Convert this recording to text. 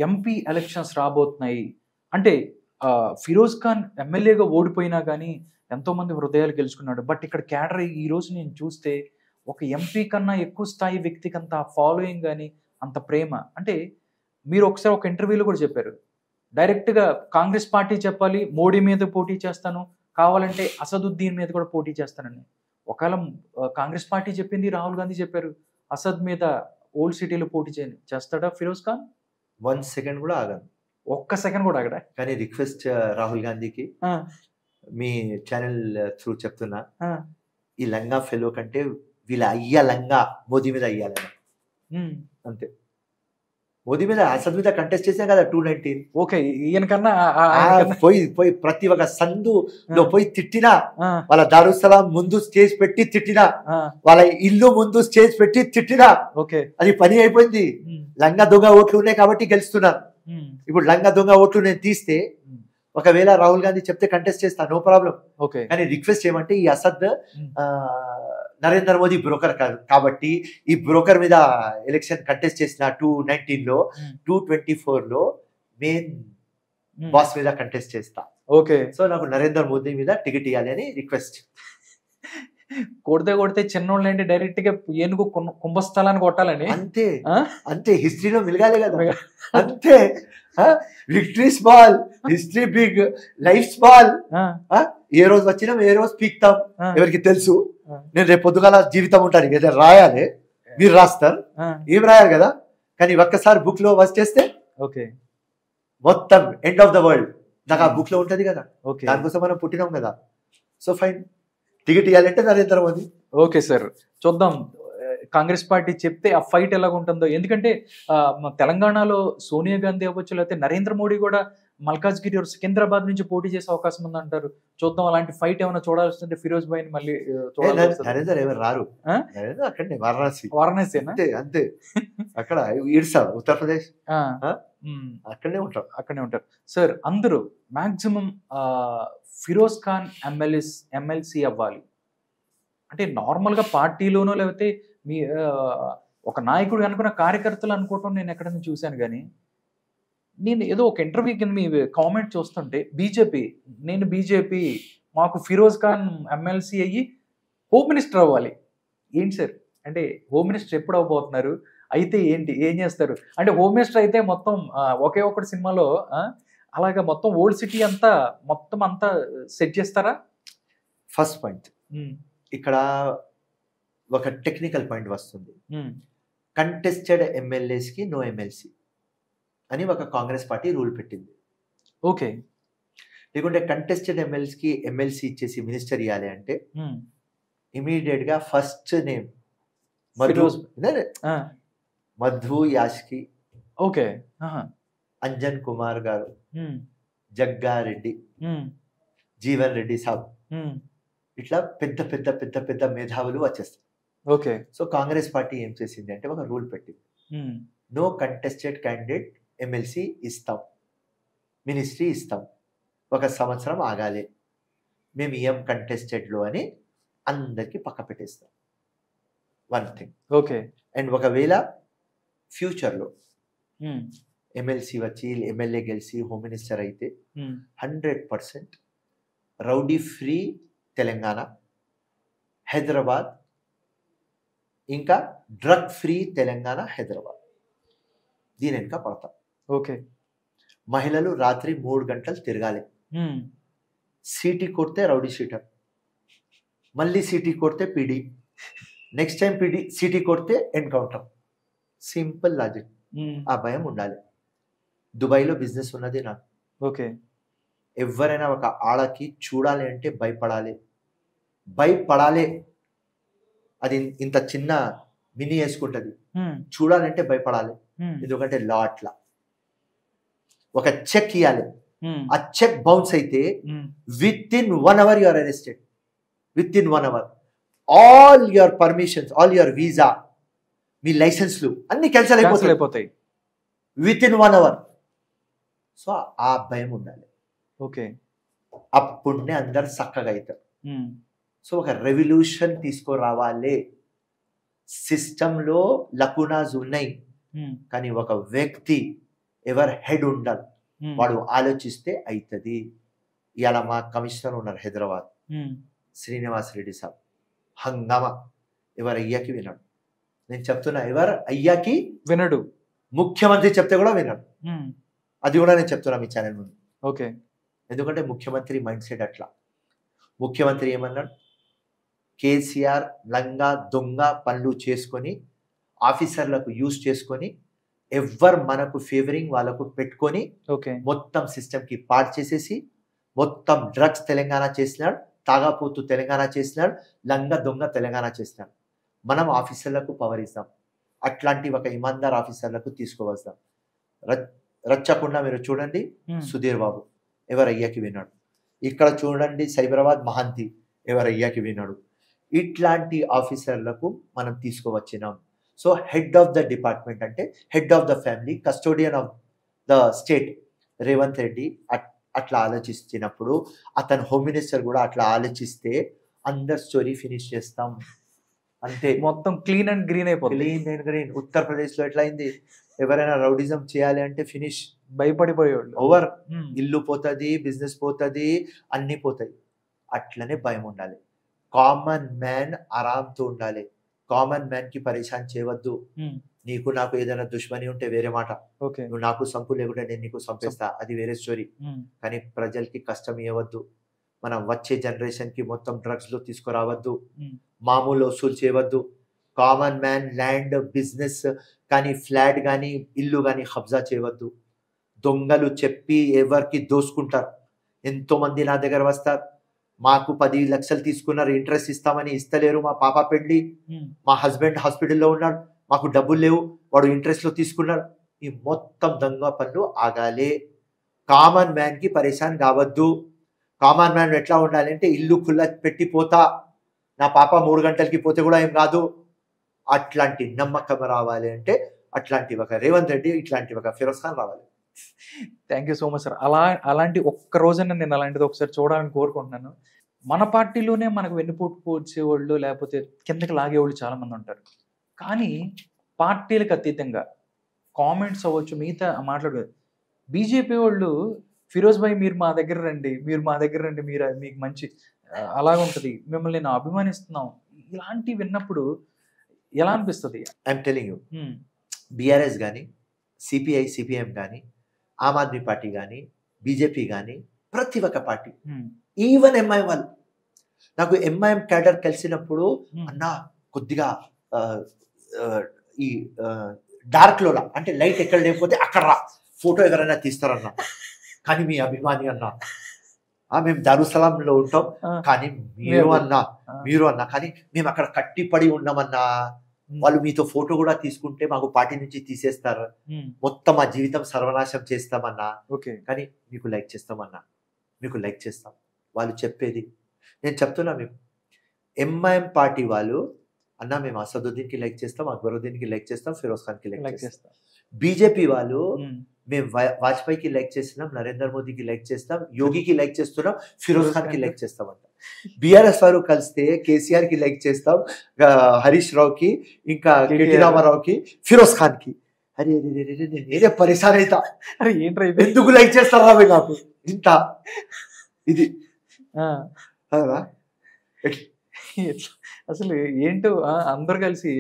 MP elections రాబోతున్నాయి అంటే ఫిరోజ్ ఖాన్ ఎమ్మెల్యేగా ఓడిపోయినా కానీ ఎంతో మంది హృదయాలు గెలుచుకున్నాడు. బట్ ఇక్కడ క్యాడర్ ఈ రోజు నేను చూస్తే ఒక ఎంపీ కన్నా ఎక్కువ స్థాయి వ్యక్తికి అంత ఫాలోయింగ్ కానీ అంత ప్రేమ. అంటే మీరు ఒకసారి ఒక ఇంటర్వ్యూలో కూడా చెప్పారు, డైరెక్ట్గా కాంగ్రెస్ పార్టీ చెప్పాలి, మోడీ మీద పోటీ చేస్తాను, కావాలంటే అసదుద్దీన్ మీద కూడా పోటీ చేస్తానని. ఒకవేళ కాంగ్రెస్ పార్టీ చెప్పింది, రాహుల్ గాంధీ చెప్పారు అసద్ మీద ఓల్డ్ సిటీలో పోటీ చేస్తాడా ఫిరోజ్ ఖాన్? 1 సెకండ్ కూడా ఆగను, ఒక్క సెకండ్ కూడా ఆగడా? కానీ రిక్వెస్ట్ రాహుల్ గాంధీకి మీ ఛానల్ త్రూ చెప్తున్నా, ఈ లంగా ఫెలో కంటే వీళ్ళ అయ్యా లంగా మోదీ మీద అయ్యాలని అంతే. మోదీ మీద అసద్ మీద కంటెస్ట్ చేసాం కదా 219. ఓకే, ఈయన కన్నా పోయి ప్రతి ఒక్క సందులో పోయి తిట్టినా, వాళ్ళ దారుసలాం ముందు స్టేజ్ పెట్టి తిట్టినా, వాళ్ళ ఇల్లు ముందు స్టేజ్ పెట్టి తిట్టినా, ఓకే అది పని అయిపోయింది. లంగా దొంగ ఓట్లు ఉన్నాయి కాబట్టి గెలుస్తున్నారు. ఇప్పుడు లంగా దొంగ ఓట్లు నేను తీస్తే ఒకవేళ రాహుల్ గాంధీ చెప్తే కంటెస్ట్ చేస్తా, నో ప్రాబ్లం. కానీ రిక్వెస్ట్ ఏమంటే ఈ అసద్ నరేంద్ర మోదీ బ్రోకర్ కాదు కాబట్టి ఈ బ్రోకర్ మీద ఎలక్షన్ కంటెస్ట్ చేసిన 219లో 224లో మెయిన్ బాస్ మీద కంటెస్ట్ చేస్తా. ఓకే, సో నాకు నరేంద్ర మోదీ మీద టికెట్ ఇవ్వాలి అని రిక్వెస్ట్. కొడితే చిన్నోళ్ళు అంటే డైరెక్ట్ గా ఏనుగు కుంభస్థలాన్ని కొట్టాలని అంతే. అంతే, హిస్టరీలో మిలగాలే కదా అంతే. Victory small, history big, life small. ఏ రోజు వచ్చినాం ఏ రోజు పీక్తాం ఎవరికి తెలుసు. నేను రేపు పొద్దుగాల జీవితం ఉంటాను, ఏదో రాయాలి, మీరు రాస్తారు, ఏం రాయాలి కదా. కానీ ఒక్కసారి బుక్ లో వచ్చేస్తే ఓకే మొత్తం ఎండ్ ఆఫ్ ద వరల్డ్ నాకు ఆ బుక్ లో ఉంటది కదా. దానికోసం మనం పుట్టినాం కదా. సో ఫైన్, టికెట్ ఇవ్వాలంటే నరేంద్ర మోదీ. ఓకే సార్, చూద్దాం కాంగ్రెస్ పార్టీ చెప్తే ఆ ఫైట్ ఎలాగ ఉంటుందో. ఎందుకంటే తెలంగాణలో సోనియా గాంధీ అవ్వచ్చు, లేకపోతే నరేంద్ర మోడీ కూడా మల్కాజ్గిరి సికింద్రాబాద్ నుంచి పోటీ చేసే అవకాశం ఉందంటారు. చూద్దాం, అలాంటి ఫైట్ ఏమైనా చూడాల్సింటే ఫిరోజ్ భాయ్ మళ్ళీ నరేంద్ర ఎవరు రారు, అక్కడనే వారణాసి అంతే. అక్కడ ఇడ్సా ఉత్తరప్రదేశ్ అక్కడనే ఉంటారు సార్. అందరూ మాక్సిమం ఫిరోజ్ ఖాన్ ఎమ్మెల్సీ అవ్వాలి అంటే నార్మల్గా పార్టీలోనో లేకపోతే మీ ఒక నాయకుడు అనుకున్న కార్యకర్తలు అనుకోవటం నేను ఎక్కడైనా చూశాను. కానీ నేను ఏదో ఒక ఇంటర్వ్యూ కింద మీ కామెంట్ చూస్తుంటే నేను బీజేపీ మాకు ఫిరోజ్ ఖాన్ ఎమ్మెల్సీ అయ్యి హోమ్ మినిస్టర్ అవ్వాలి. ఏంటి సార్, అంటే హోమ్ మినిస్టర్ ఎప్పుడు అవ్వబోతున్నారు, అయితే ఏంటి, ఏం చేస్తారు? అంటే హోమ్ మినిస్టర్ అయితే మొత్తం ఒకే ఒక్కటి సినిమాలో అలాగా మొత్తం ఓల్డ్ సిటీ అంతా మొత్తం అంతా సెట్ చేస్తారా? ఫస్ట్ పాయింట్, ఇక్కడ ఒక టెక్నికల్ పాయింట్ వస్తుంది. కంటెస్టెడ్ ఎమ్మెల్యేస్ కి నో ఎమ్మెల్సీ అని ఒక కాంగ్రెస్ పార్టీ రూల్ పెట్టింది. ఓకే, లేకుంటే కంటెస్టెడ్ ఎమ్మెల్యేస్ కి ఎమ్మెల్సీ ఇచ్చేసి మినిస్టర్ ఇవ్వాలి అంటే ఇమీడియట్ గా first name Madhu Yaskhi, okay, Anjan Kumar గారు, జగ్గారెడ్డి, జీవన్ రెడ్డి సాబ్, ఇట్లా పెద్ద పెద్ద పెద్ద పెద్ద మేధావులు వచ్చేస్తారు. ఓకే, సో కాంగ్రెస్ పార్టీ ఏం చేసింది అంటే ఒక రూల్ పెట్టింది, నో కంటెస్టెడ్ క్యాండిడేట్ ఎమ్మెల్సీ ఇస్తాం, మినిస్ట్రీ ఇస్తాం, 1 సంవత్సరం ఆగాలి, మేము ఏం కంటెస్టెడ్లో అని అందరికీ పక్క పెట్టేస్తాం. 1 థింగ్. ఓకే, అండ్ ఒకవేళ ఫ్యూచర్లో ఎమ్మెల్సీ వచ్చి ఎమ్మెల్యే గెలిచి హోమ్ మినిస్టర్ అయితే 100% రౌడీ ఫ్రీ తెలంగాణ, హైదరాబాద్, ఇంకా డ్రగ్ ఫ్రీ తెలంగాణ, హైదరాబాద్, దీని వెనుక పడతాం. ఓకే, మహిళలు రాత్రి 3 గంటలు తిరగాలి. సీటీ కొడితే రౌడీ షీటర్, మళ్ళీ సీటీ కొడితే పీడీ, నెక్స్ట్ టైం పీడీ సీటీ కొడితే ఎన్కౌంటర్. Simple logic. ఆ భయం ఉండాలి. దుబాయ్లో బిజినెస్ ఉన్నది నాకు. ఓకే, ఎవరైనా ఒక ఆడకి చూడాలి అంటే భయపడాలి. అది ఇంత చిన్న మినీ వేసుకుంటది, చూడాలంటే భయపడాలి. ఎందుకంటే లా అట్లా. ఒక చెక్ ఇవ్వాలి, ఆ చెక్ బౌన్స్ అయితే within 1 hour you are arrested. Within 1 hour all your permissions, all your visa, మీ లైసెన్స్లు అన్ని క్యాన్సిల్ అయిపోతాయి విత్ ఇన్ 1 hour. సో ఆ భయం ఉండాలి. ఓకే, అప్పుడే అందరు చక్కగా అవుతారు. సో ఒక రెవల్యూషన్ తీసుకురావాలి. సిస్టంలో లకునాస్ ఉన్నాయి, కానీ ఒక వ్యక్తి ఎవరు హెడ్ ఉండాలి, వాడు ఆలోచిస్తే అవుతుంది. ఇవాళ మా కమిషనర్ ఉన్నారు హైదరాబాద్, శ్రీనివాస్ రెడ్డి సాబ్, హంగామా. ఎవరు అయ్యాకి వినడు. నేను చెప్తున్నా, ఎవరు అయ్యాకి వినడు. ముఖ్యమంత్రి చెప్తే కూడా వినడు. అది కూడా నేను చెప్తున్నా మీ ఛానల్ ముందు. ఓకే. ఎందుకంటే ముఖ్యమంత్రి మైండ్ సెట్ అట్లా. ముఖ్యమంత్రి ఏమన్నాడు, కేసీఆర్ లంగా దొంగ పనులు చేసుకొని ఆఫీసర్లకు యూజ్ చేసుకొని ఎవ్వరు మనకు ఫేవరింగ్ వాళ్ళకు పెట్టుకొని మొత్తం సిస్టమ్కి పాడు చేసేసి మొత్తం డ్రగ్స్ తెలంగాణ చేసినాడు, తాగాపోతు తెలంగాణ చేసినాడు, లంగా దొంగ తెలంగాణ చేసినాడు. మనం ఆఫీసర్లకు పవర్ ఇస్తాం, అట్లాంటి ఒక ఇమాందార్ ఆఫీసర్లకు తీసుకువస్తాం. రచ్చకుండా మీరు చూడండి సుధీర్ బాబు ఎవరు అయ్యాకి విన్నాడు. ఇక్కడ చూడండి సైబరాబాద్ మహాంతి ఎవరు అయ్యాకి విన్నాడు. ఇట్లాంటి ఆఫీసర్లకు మనం తీసుకువచ్చినాం. So head of the department అంటే head of the family, custodian of the state Revanth Reddy అట్లా ఆలోచిస్తున్నప్పుడు అతను హోమ్ మినిస్టర్ కూడా అట్లా ఆలోచిస్తే అందరు స్టోరీ ఫినిష్ చేస్తాం. అంతే, మొత్తం క్లీన్ అండ్ గ్రీన్ అయిపోతుంది. Clean and green. ఉత్తరప్రదేశ్లో ఎట్లా అయింది, ఎవరైనా రౌడిజం చేయాలి అంటే ఫినిష్, భయపడిపోయేవాళ్ళు. ఓవర్, ఇల్లు పోతుంది, బిజినెస్ పోతుంది, అన్నీ పోతాయి. అట్లనే భయం ఉండాలి. కామన్ మ్యాన్ ఆరాంతో ఉండాలి. కామన్ మ్యాన్ కి పరేషాన్ చేయవద్దు. నీకు నాకు ఏదైనా దుష్మని ఉంటే వేరే మాట, నువ్వు నాకు సంపు లేకుంటే నేను నీకు సంపేస్తా, అది వేరే స్టోరీ. కానీ ప్రజలకి కష్టం ఇవ్వద్దు. మనం వచ్చే జనరేషన్ కి మొత్తం డ్రగ్స్ లో తీసుకురావద్దు, మామూలు వసూలు చేయవద్దు. కామన్ మ్యాన్ ల్యాండ్, బిజినెస్ కానీ, ఫ్లాట్ కానీ, ఇల్లు కానీ కబ్జా చేయవద్దు. దొంగలు చెప్పి ఎవరికి దోసుకుంటారు. ఎంతో మంది నా దగ్గర వస్తారు, మాకు 10 లక్షలు తీసుకున్నారు, ఇంట్రెస్ట్ ఇస్తామని ఇస్తలేరు, మా పాప పెళ్లి, మా హస్బెండ్ హాస్పిటల్లో ఉన్నాడు, మాకు డబ్బులు లేవు, వాడు ఇంట్రెస్ట్ లో తీసుకున్నాడు. ఈ మొత్తం దొంగ పనులు ఆగాలి. కామన్ మ్యాన్ కి పరేషాన్ కావద్దు. కామన్ మ్యాన్ ఎట్లా ఉండాలి అంటే ఇల్లు ఖుల్లా పెట్టిపోతా, నా పాప 3 గంటలకి పోతే కూడా ఏం కాదు. అట్లాంటి నమ్మకం రావాలి అంటే అట్లాంటి ఒక రేవంత్ రెడ్డి, ఇట్లాంటి ఒక ఫిరోజ్ ఖాన్ రావాలి. Thank you so much sir. అలాంటి ఒక్క రోజైనా నేను అలాంటిది ఒకసారి చూడాలని కోరుకుంటున్నాను. మన పార్టీలోనే మనకు వెన్నుపోటు పోడ్చేవాళ్ళు లేకపోతే కిందకి లాగేవాళ్ళు చాలా మంది ఉంటారు. కానీ పార్టీలకు అతీతంగా కామెంట్స్ అవ్వచ్చు, మిగతా మాట్లాడదు. బీజేపీ వాళ్ళు ఫిరోజ్ భాయ్ మీరు మా దగ్గర రండి, మీరు మా దగ్గర రండి, మీరు మీకు మంచి అలాగుంటుంది, మిమ్మల్ని నేను అభిమానిస్తున్నాం, ఇలాంటివి విన్నప్పుడు ఎలా అనిపిస్తుంది? ఐఎమ్ టెలింగ్ యూ, బీఆర్ఎస్ కానీ, సిపిఐ సిపిఎం కానీ, ఆమ్ ఆద్మీ పార్టీ కానీ, బీజేపీ కానీ, ప్రతి ఒక్క పార్టీ, ఈవెన్ ఎంఐఎం వాళ్ళు, నాకు ఎంఐఎం క్యాడర్ కలిసినప్పుడు అన్నా కొద్దిగా ఈ డార్క్ లో అంటే లైట్ ఎక్కడ లేకపోతే అక్కడ రా, ఫోటో ఎవరైనా తీస్తారన్నా, కానీ మీ అభిమాని అన్నా, మేము దారుసలాంలో ఉంటాం కానీ మీరు అన్నా కానీ మేము అక్కడ కట్టిపడి ఉన్నామన్నా, వాళ్ళు మీతో ఫోటో కూడా తీసుకుంటే మాకు పార్టీ నుంచి తీసేస్తారు, మొత్తం మా జీవితం సర్వనాశం చేస్తామన్నా, కానీ మీకు లైక్ చేస్తామన్నా, మీకు లైక్ చేస్తాం. వాళ్ళు చెప్పేది నేను చెప్తున్నా మీకు, ఎంఐఎం పార్టీ వాళ్ళు అన్నా మేము అసదుద్దీన్కి లైక్ చేస్తాం, అక్బరుద్దీన్కి లైక్ చేస్తాం, ఫిరోజ్ ఖాన్కి లైక్ చేస్తాం. బీజేపీ వాళ్ళు మేము వాజ్పేయికి లైక్ చేస్తున్నాం, నరేంద్ర మోదీకి లైక్ చేస్తాం, యోగికి లైక్ చేస్తున్నాం, ఫిరోజ్ ఖాన్కి లైక్ చేస్తామంట. బీఆర్ఎస్ వారు కలిస్తే కేసీఆర్ కి లైక్ చేస్తాం, హరీష్ రావుకి, ఇంకా కేటీ రామారావుకి, ఫిరోజ్ ఖాన్ కి. అరే నేనే పరిశాన్ అవుతా, అరే ఏంట్రా ఎందుకు లైక్ చేస్తారా నాకు ఇంత ఇది అసలు ఏంటో అందరు కలిసి